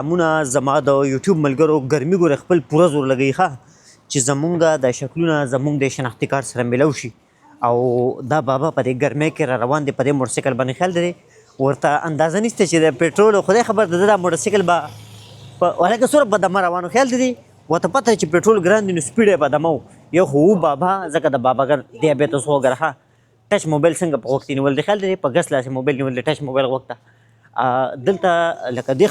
همونه زما د یوټیوب ملګرو ګرمي ګوره خپل پوره زور لګوي ښه چې زمونږ د شکلونه زمونږ د شناختي کارت سره میلاو شي او دا بابا په دې ګرمۍ کې را روان دی په دې موټرسایکل باندې خیال لري ورته اندازه نشته چې د پټرول خدای خبر د دا موټرسایکل به په هلکه څومره په دمه روانو خیال لري ورته پته چې پټرول ګران دی نو سپیډ یې په دمه یو خو بابا ځکه د باباګر دیابیتس وګره ښه ټچ موبایل څنګه په وخت نیول دی خیال لري په ګس لاس موبایل نیول دی ټچ موبایل وخت دلته لکه دې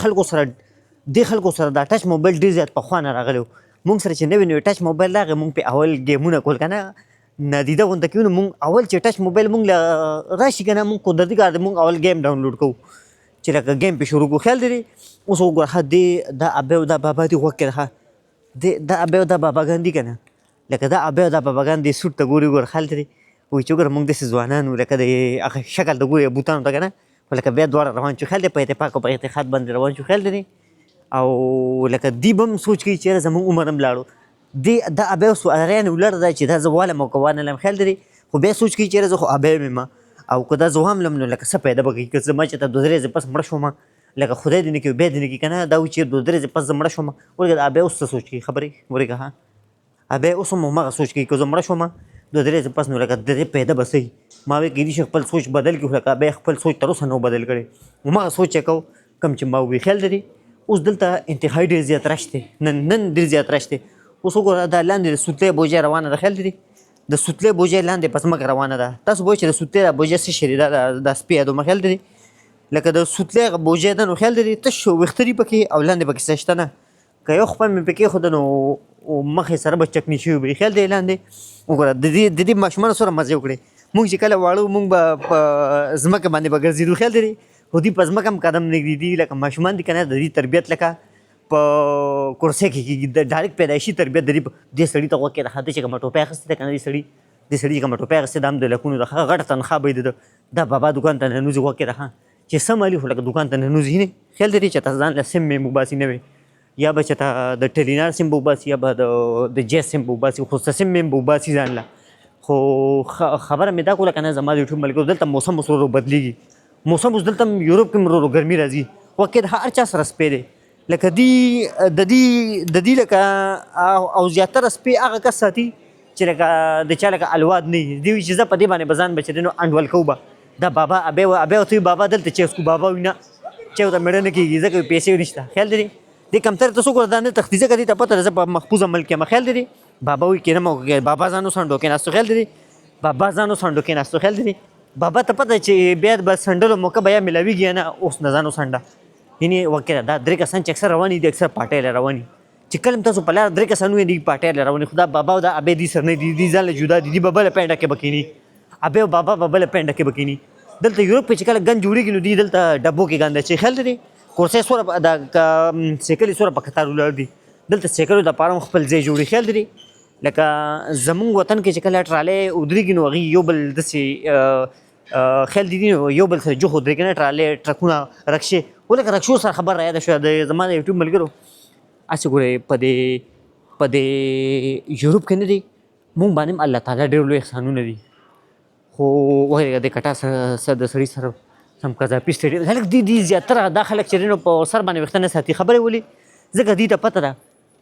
خلکو سره دا ټچ موبایل ډېر زیات پخوا نه راغلی و مونږ سره چې نوی نوی ټچ موبایل راغی مونږ پې اول ګیمونه کول که نه نادیده غونته کوو نو مونږ اول چې ټچ موبایل مونږ له راشي که نه مونږ قدرتي کار دی مونږ اول گیم ډاونلوډ کوو چې لکه گیم پې شروع کړو خیال لري اوس وګوره ښه دې دا ابی او دا بابا دي غوږ کې ده ښه دا ابی او دا باباګان دي که نه لکه دا ابی او دا باباګان دې سوټ ته ګوري ګوره خیال لري وایي چې وګوره مونږ داسې ځوانان وو لکه د هغه شکل ته ګوري بوتانو ته که نه خو لکه بیا دواړه روان شو خیال دی په اتفاق او په اتحاد باندې روان شو خیال لري او لکه دی به هم سوچ کوي چېرې زموږ عمر هم لاړو دا ابی اوس اریا نه ولاړه ده چې دا زه والم او که وانلم خیال لري خو بیا سوچ کوي چېرې زه خو ابی یم او که دا زه واملم نو لکه څه پیدا به کوي که زما چې ته دوه درې ورځې پس مړه شوم لکه خدای دې نه کړي بیا دې نه کړي که نه دا وایي چې دوه درې ورځې پس زه مړه شوم ورګه د ابی اوس څه سوچ کوي خبرې ورګه ها ابی اوس هم همغه سوچ کوي که زه مړه شوم دوه درې ورځې پس نو لکه د دې پیدا به څه ما وی کېدای شي خپل سوچ بدل کړي خو لکه ابی خپل سوچ تر اوسه نه بدل کړی همغه سوچ یې کوو کوم چې ما ووي خیال لري اوس دلته انتهایي ډېر زیات رش دی نن ډېر زیات رش دی اوس وګوره دا لاندې د سوتلۍ بوجۍ روانه ده خیال لري د سوتلۍ بوجۍ لاندې په ځمکه روانه ده تاسو به وایئ چې د سوتلۍ دا بوجۍ څه شی دی دا سپي یادومه خیال لري لکه د سوتلۍ هغه بوجۍ ده نو خیال لري تش ویښته دي پکې او لاندې پکې څه شته نه که یو خپل مې پې کېښوده نو مخې سره به چکني شوي وي خیال دی لاندې وګوره د دې ماشومانو سره مزې وکړې مونږ چې کله واړه مونږ به په ځمکه باندې به ګرځېدو خیال لري خو دوی په ځمکه هم قدم نه ږدي لکه ماشومان دي که نه د دې تربیت لکه په کورسۍ کې کېږي د ډایرکټ پیدایشي تربیت د دې سړي ته غوږ کې ده دې چې کومه ټوپۍ اخیستې ده که نه دې سړي چې کومه ټوپۍ اخیستې ده هم د لکونو ده غټه تنخواه به یې دا بابا دوکان ته ننوځي غوږ کې ده چې څه مالي خو لکه دوکان ته ننوځي نه خیال لري چې ته ځان له سیم مې وباسي نه وي یا به چې ته د ټیلینار سیم به وباسي یا به د جیس سیم به وباسي خصوصي سیم مې به وباسي ځان له خو خبره مې دا کوله که نه زما د یوټیوب ملګرو دلته موسم اوس ورو بدلېږي موسم اوس دلته یوروپ کې هم ورو ګرمي راځي وخت کې د هر چا سره سپی دی لکه د دې لکه او زیاتره سپی هغه کس ساتي چې لکه د چا لکه الواد نه وي دوی وایي چې زه په دې باندې به ځان بچ دی نو انډول کوو به دا بابا ابی ورته وایي بابا دلته چې اسکو بابا وي نه چې ورته مېړه نه کېږي ځکه پیسې نشته خیال لري دې کمتر ته څوک ورته نه تښتي ځکه دې ته پته ده زه په محفوظه ملک یم خیال لري بابا وایي کېنم او بابا ځان وسنډو کېناستو خیال لري بابا ځان وسنډو کېناستو خیال لري بابا ته پته چې بیا به سنډلو موقع به یا میلاویږي یا نه اوس نه ځان وسنډه یعنې وکړه دا درې کسان چې اکثر رواني دي اکثر پاټۍ له رواني چې کله هم تاسو په لاره درې کسان ووینئ دوی پاټۍ له رواني خو دا بابا او دا ابی دي سره نه دي دوی ځان له جدا دي دوی به بله پینډه کې به کښېني ابی او بابا به بله پینډه کې به کښېني دلته یوروپ کې چې کله ګن جوړېږي نو دوی دلته ډبو کې ګنده چې خیال لري کورسۍ سوره دا سیکلې سوره په قطار ولاړ دي دلته سیکلو دپاره هم خپل ځای جوړي خیال لري لکه زمونږ وطن کې چې کله ټرالۍ ودرېږي نو هغوی یو بل داسې خیال دي نو یو بل سره جوخ ودرېږي نه ټرالۍ ټرکونه رکشې ولکه رکشو سره خبر را یاده شوه د زما د یوټیوب ملګرو هسې ګورئ په دې یوروپ کې نه دي مونږ باندې هم الله تعالی ډېر لوی احسانونه دي خو وایي د کټا سره د سړي سره سم قذافي سټېډیم هلک دي زیاتره دا خلک چې نو په سر باندې ویښته نه ساتي خبرې ولې ځکه دوی ته پته ده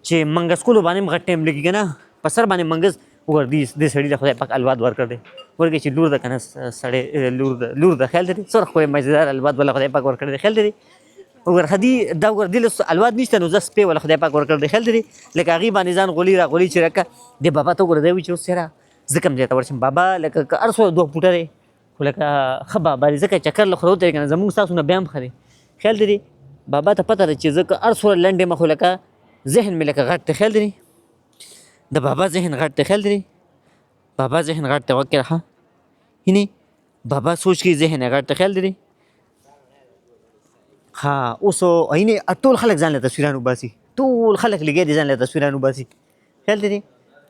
چې منګز کولو باندې هم غټ ټایم لګي که نه په سر باندې منګز وګوره دې سړي ته خدای پاک الواد ورکړ دی ورکړي چې لور ده که نه سړی لور ده خیال لري څومره ښکلی مزېدار الواد والا خدای پاک ورکړی دی خیال لري وګوره ښه دا وګوره دې له الواد نشته نو زه سپی والا خدای پاک ورکړی دی خیال لري لکه هغې باندې ځان غولي را غولي چې راکه دې بابا ته وګوره دی وایي چې اوس یاره زه کوم ځای ته ورشم بابا لکه که هر څومره دوه فوټه دی خو لکه ښه بابا دی ځکه چکر له خوره وتلی که نه زمونږ ستاسو نه بیا هم ښه دی خیال لري بابا ته پته ده چې زه که هر څومره لنډ یم خو لکه ذهن مې لکه غټ دی خیال لري د بابا ذهن غټ دی خیال لري بابا ذهن غټ دی وکړه ښه یعنې بابا سوچ کوي ذهن یې غټ دی خیال لري ها اوس یعنې ټول خلک ځان له تصویران وباسي ټول خلک لګیا دي ځان له تصویران وباسي خیال لري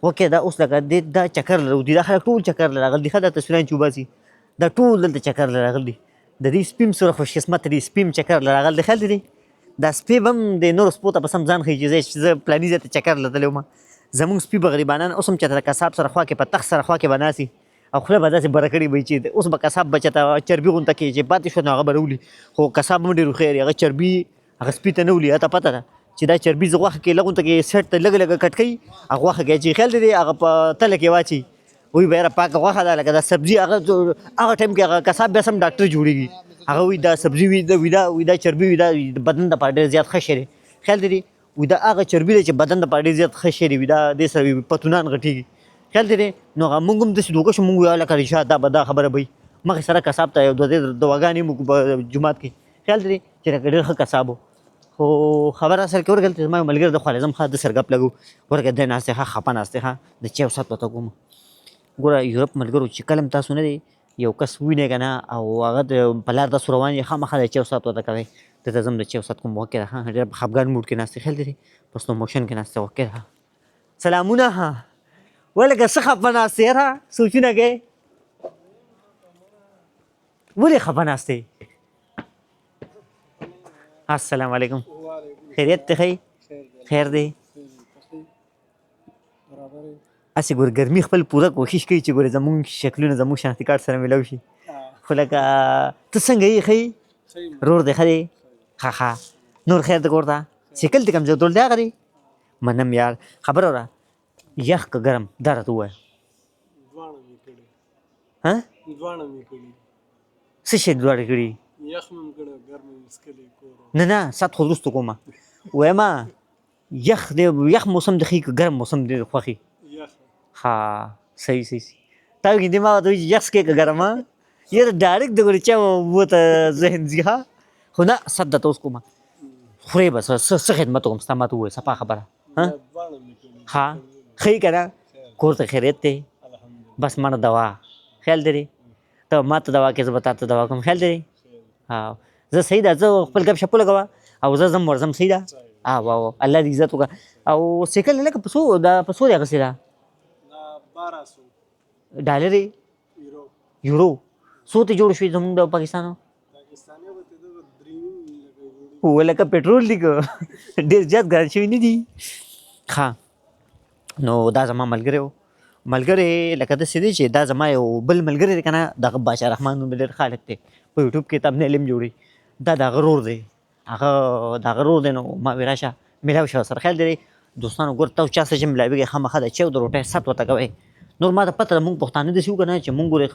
وکړه دا اوس لکه دا چکر له راوځي دا خلک ټول چکر له راغلي ښه دا تصویران چې وباسي دا ټول دلته چکر له راغلي د دې سپي هم سره خوش قسمته دي سپي هم چکر له راغلی خیال لري دا سپي به هم د نورو سپو ته به سم ځان ښیي چې زه پلاني ځای ته چکر له تللی وم زمونږ سپي به غریبانان اوس هم چېرته د کساب سره خوا کې په تخت سره خوا کې به ناست او خوله به داسې بره کړې وي چې اوس به کساب به چېرته چربي غونته کې چې پاتې شوه نو هغه به راولي خو کساب هم ډېر هوښیار هغه چربي هغه سپي ته نه ولي هته پته ده چې دا چربي زه غوښه کې لغونته کې سیټ ته لږ لږ کټ کوي هغه غوښه کې چې خیال دی هغه په تله کې واچي وایي به یاره پاکه غوښه ده لکه دا سبزي هغه ټایم کې هغه کساب بیا سم ډاکټر جوړېږي هغه وایي دا سبزي وي دا چربي وي دا بدن دپاره ډېر زیات ښه شی دی خیال دی وایي دا هغه چربي دی چې بدن دپاره ډېر زیات ښه شی دی وي دا دې سره پتونان غټېږي خیال دی نو هغه مونږ هم داسې دوکه شو مونږ وایو لکه رشاد دا خبره به وي مخکې سره کساب ته یو دوه دواګانې موږ په جومات کې خیال دی چې لکه ډېر ښه کساب و خو خبره سره کې ورغلته زما یو ملګری د خوا زم ښه د سره ګپ لګو ورګه دی ناست دی ښه خفه ناست دی ښه د چای سات ورته کوم ګوره یورپ ملګرو چې کله هم تاسو نه دی یو کس ووینئ که نه او هغه په لار داسې روان یې خامخا د چای سات ورته کوئ دلته زه هم د چای سات کوم وکې ده ښه ډېر په خفګان موډ کې ناست دی خیال دی په سلو موشن کې ناست دی وکې ده سلامونه ها ولکه څه خفه ناست دی یاره سوچونه کوې ولې خفه ناست دی السلام علیکم خیریت دی ښه خیر دی هسې ګور ګرمي خپل پوره کوشش کوي چې ګورې زمونږ شکلونه زمونږ شناختي کارت سره میلاو شي خو لکه ته څنګه یې ښه رور دی ښه دی ښه نور خیر دی کور ته سیکل دې کمزور ډول دی هغه دی منم یار خبره وره یخ که ګرم دا راته ووایه څه شی دواړه کړي نه سات خو وروسته کومه وایم یخ موسم د ښي که ګرم موسم د خوښي ها صحیح تا وایي دې ما ورته وایي چې یخ څکې که ګرم یاره ډایرکټ د ګورې چا ورته ذهن ځي ها خو نه سد درته اوس کومه خورې به څه خدمت وکړم ستا ما ته ووایه صفا خبره ها ښه یې که نه کور ته خیریت دی بس ماته دوا خیال دی ته ما ته دوا کې زه به تا ته دوا کوم خیال دی ها زه صحیح ده زه خپل ګپ شپ ولګوه او زه ځم ورځم صحیح ده واو الله دې عزت وکړه او سیکل لکه په څو دی اخیستې ده ډالر یورو څو ته جوړ شوي زمونږ د پاکستانو لکه پټرول دي که ډېر زیات ګران شوي نه دي ښه نو دا زما ملګری و ملګری لکه داسې دی چې دا زما یو بل ملګری دی که نه دغه باچا رحمان نوم ډېر ښه هلک دی په یوټیوب کې تمنیل هم جوړوي دا د هغه رور دی هغه رور دی نو ما وی راشه میلاو شه سره خیال دی دوستانو ګوره تاسو چا سره چې ملاوېږئ خامخا د چای او د روټۍ ست ورته کوئ نور ما ته پته ده مونږ پښتانه داسې وو که نه چې مونږ ګورې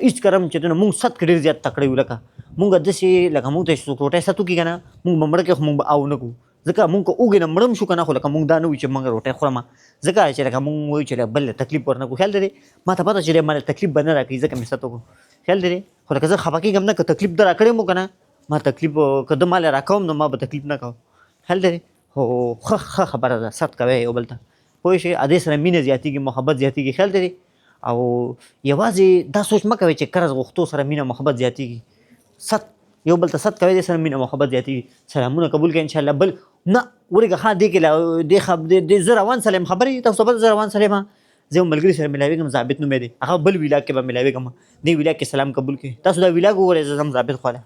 هېڅ کرم چې نه مونږ ست کې ډېر زیات تکړه یو لکه مونږ داسې لکه مونږ ته څوک روټۍ ست وکړي که نه مونږ به مړه کړي خو مونږ به او نه کړو ځکه مونږ که اوږې نه مړه شو که نه خو لکه مونږ دا نه وي چې مونږ روټۍ خورم ځکه چې لکه مونږ وایو چې بل تکلیف ورنه کړو خیال دی ما ته پته چې ما تکلیف به نه راکوي ځکه مې ست وکړو خیال دی خو لکه زه خفه کېږم نه که تکلیف ده راکړی مو که نه ما تکلیف که ده ما له راکوم نو ما به تکلیف نه کوم خیال دی خو ښه خبره ده ست کوئ یو بل ته پوه شئ ادې سره مینه زیاتېږي محبت زیاتېږي خیال دی او یوازې دا سوچ مه کوئ چې قرض غوښتو سره مینه محبت زیاتېږي ست یو بل ته ست کوئ دې سره مینه محبت زیاتېږي سلامونه قبول کړئ انشاءالله بل نه ورېږه ښه دې کې دې زه روان سره یم خبرې تاسو ته پته زه روان سره یم زه یو ملګري سره میلاوېږم ضابط نومی دی هغه بل ولاګ کې به میلاوېږم دې ولاګ کې سلام قبول کړئ تاسو دا ولاګ وګورئ زه ځم ضابط خواله